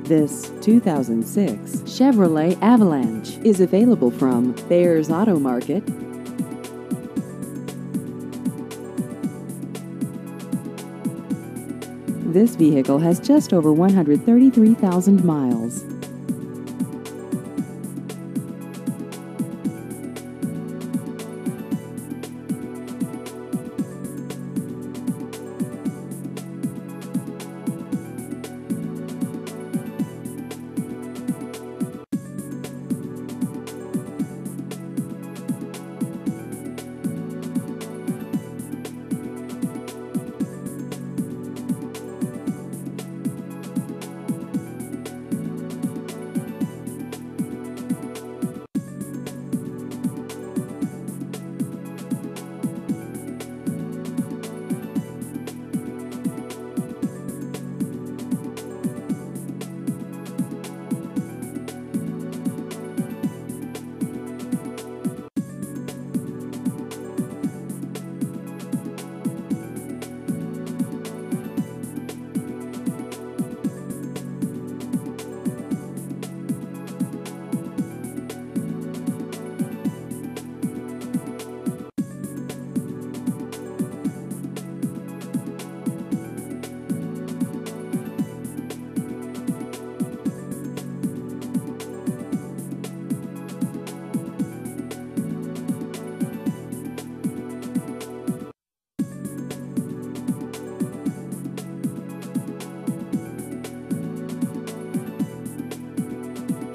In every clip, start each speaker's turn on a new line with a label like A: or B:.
A: This 2006 Chevrolet Avalanche is available from Bayers Auto Market. This vehicle has just over 133,000 miles.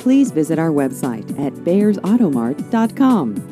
A: Please visit our website at bayersautomart.com.